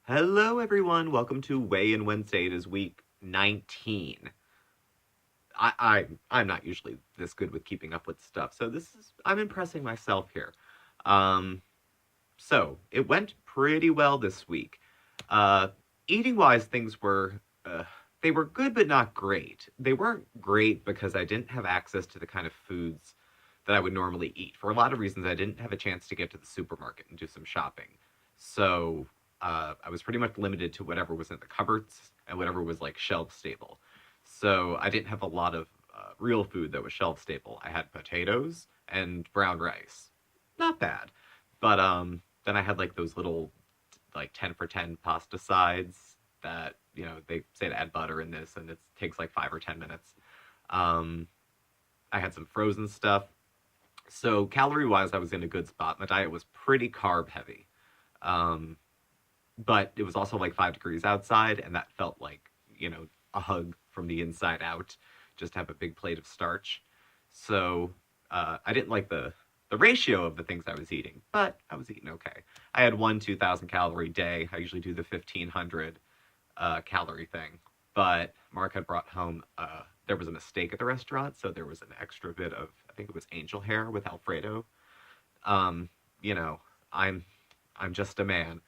Hello, everyone. Welcome to Weigh In Wednesday. It is week 19. I'm not usually this good with keeping up with stuff, so I'm impressing myself here. Um, so it went pretty well this week. Uh, Eating wise, things were they were good but not great. They weren't great because I didn't have access to the kind of foods that I would normally eat. For a lot of reasons, I didn't have a chance to get to the supermarket and do some shopping. So I was pretty much limited to whatever was in the cupboards and whatever was like shelf stable. So I didn't have a lot of real food that was shelf stable. I had potatoes and brown rice. Not bad. But then I had like those little like 10 for 10 pasta sides that, they say to add butter in this and it takes like 5 or 10 minutes. Um, I had some frozen stuff. So calorie wise, I was in a good spot. My diet was pretty carb heavy. Um, but it was also like 5 degrees outside, and that felt like, a hug from the inside out, just to have a big plate of starch. So I didn't like the ratio of the things I was eating, but I was eating okay. I had one 2,000 calorie day. I usually do the 1,500 calorie thing, but Mark had brought home. There was a mistake at the restaurant, so there was an extra bit of, I think it was angel hair with Alfredo. Um, you know, I'm I'm just a man.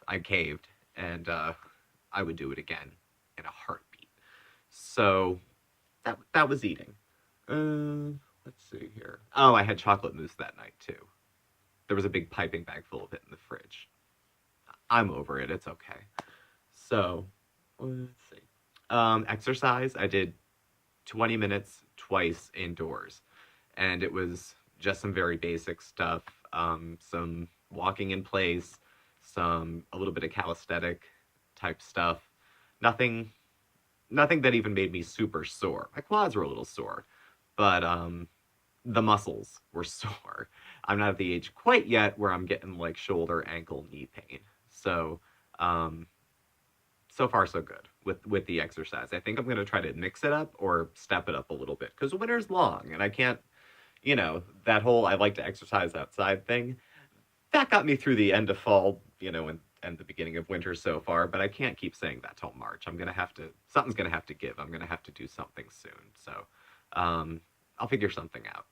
I caved, and I would do it again in a heartbeat. So that was eating. Let's see here. Oh, I had chocolate mousse that night too. There was a big piping bag full of it in the fridge. I'm over it. It's okay. So let's see. Exercise. I did 20 minutes twice indoors, and it was just some very basic stuff. Some walking in place, some a little bit of calisthenic type stuff. Nothing, nothing that even made me super sore. My quads were a little sore, but the muscles were sore. I'm not at the age quite yet where I'm getting like shoulder, ankle, knee pain. So, um, so far so good with the exercise. I think I'm going to try to mix it up or step it up a little bit because winter's long and I can't, that whole I like to exercise outside thing. That got me through the end of fall, and the beginning of winter so far, but I can't keep saying that till March. I'm going to have to something's going to have to give. I'm going to have to do something soon. So, I'll figure something out.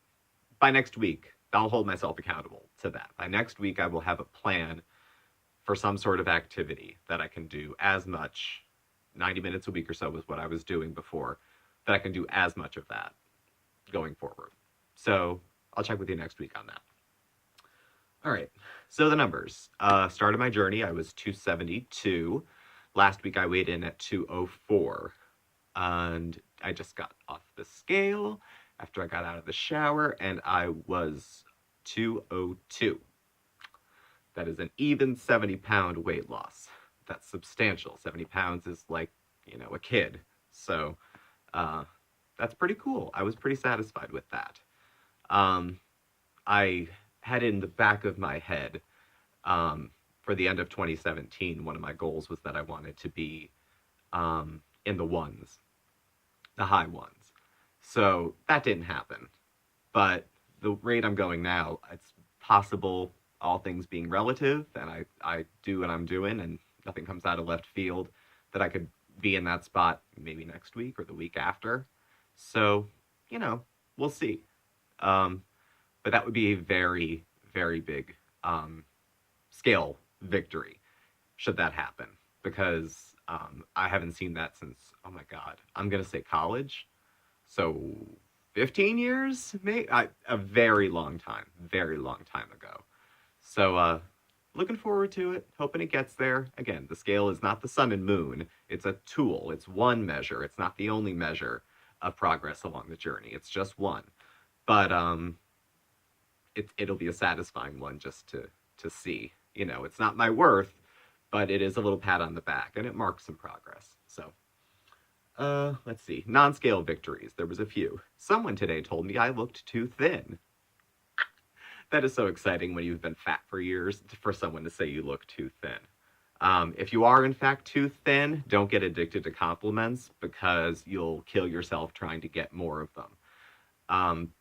By next week, I'll hold myself accountable to that. By next week, I will have a plan for some sort of activity that I can do as much, 90 minutes a week or so was what I was doing before, that I can do as much of that going forward. So I'll check with you next week on that. All right. So the numbers. Started my journey, I was 272. Last week I weighed in at 204. And I just got off the scale after I got out of the shower and I was 202. That is an even 70-pound weight loss. That's substantial. 70 pounds is like, a kid. So uh, that's pretty cool. I was pretty satisfied with that. Um, I had in the back of my head for the end of 2017, one of my goals was that I wanted to be in the ones, the high ones. So that didn't happen. But the rate I'm going now, it's possible, all things being relative, and I do what I'm doing, and nothing comes out of left field, that I could be in that spot maybe next week or the week after. So, we'll see. Um, but that would be a very, very big scale victory should that happen because I haven't seen that since, oh my God, I'm going to say college. So 15 years, maybe a very long time ago. So looking forward to it, hoping it gets there. Again, the scale is not the sun and moon. It's a tool. It's one measure. It's not the only measure of progress along the journey. It's just one. But it'll be a satisfying one just to see. It's not my worth, but it is a little pat on the back and it marks some progress. So let's see. Non-scale victories. There was a few. Someone today told me I looked too thin. That is so exciting when you've been fat for years for someone to say you look too thin. If you are in fact too thin, don't get addicted to compliments because you'll kill yourself trying to get more of them. Um,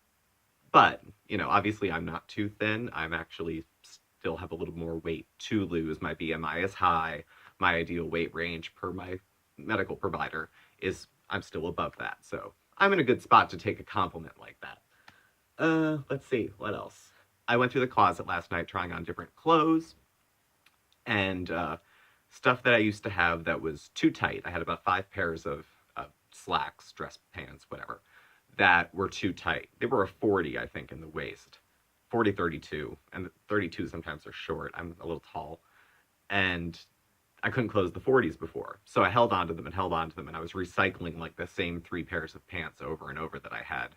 but, obviously I'm not too thin. I'm actually still have a little more weight to lose. My BMI is high. my ideal weight range per my medical provider is I'm still above that. So I'm in a good spot to take a compliment like that. Let's see, what else? I went through the closet last night trying on different clothes and stuff that I used to have that was too tight. I had about 5 pairs of slacks, dress pants, whatever, that were too tight. They were a 40, I think, in the waist. 40, 32. And 32 sometimes are short. I'm a little tall. And I couldn't close the 40s before. So I held on to them and held on to them. And I was recycling like the same 3 pairs of pants over and over that I had.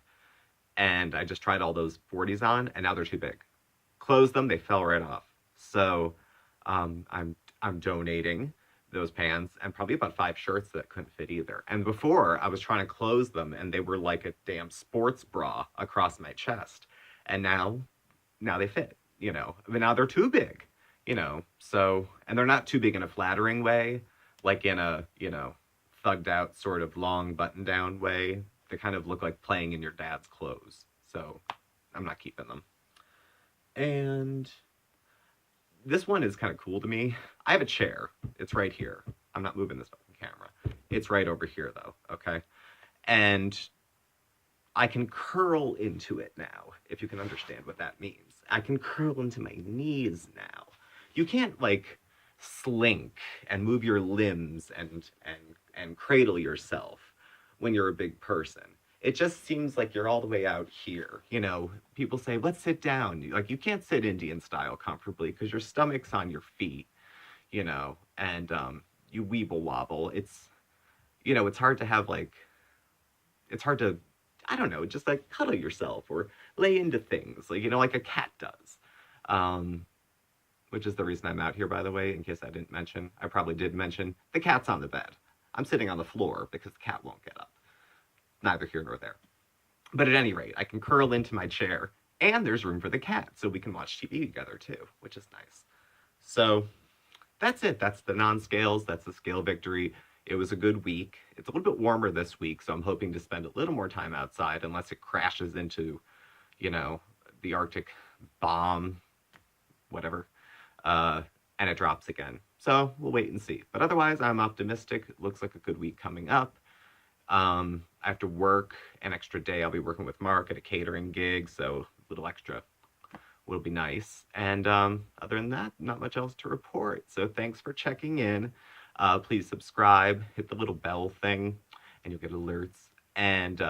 And I just tried all those 40s on, and now they're too big. Closed them, they fell right off. So I'm donating those pants and probably about 5 shirts that couldn't fit either. And before I was trying to close them and they were like a damn sports bra across my chest. And now they fit, But now they're too big, So, and they're not too big in a flattering way, like in a, thugged out sort of long button down way. They kind of look like playing in your dad's clothes. So I'm not keeping them. And this one is kind of cool to me. I have a chair. It's right here. I'm not moving this fucking camera. It's right over here, though, okay? And I can curl into it now, if you can understand what that means. I can curl into my knees now. You can't, like, slink and move your limbs and cradle yourself when you're a big person. It just seems like you're all the way out here. People say, let's sit down. Like, you can't sit Indian style comfortably because your stomach's on your feet, and you weeble wobble. It's hard to have, like, it's hard to, I don't know, just, like, cuddle yourself or lay into things, like a cat does. Which is the reason I'm out here, by the way, in case I didn't mention. I probably did mention the cat's on the bed. I'm sitting on the floor because the cat won't get up. Neither here nor there. But at any rate, I can curl into my chair, and there's room for the cat, so we can watch TV together too, which is nice. So that's it. That's the non-scales. That's the scale victory. It was a good week. It's a little bit warmer this week, so I'm hoping to spend a little more time outside, unless it crashes into, the Arctic bomb, whatever, and it drops again. So we'll wait and see. But otherwise, I'm optimistic. It looks like a good week coming up. I have to work an extra day. I'll be working with Mark at a catering gig, so a little extra will be nice. And other than that, not much else to report. So thanks for checking in. Please subscribe, hit the little bell thing, and you'll get alerts. And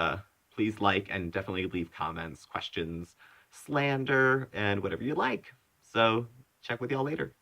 please like and definitely leave comments, questions, slander, and whatever you like. So check with y'all later.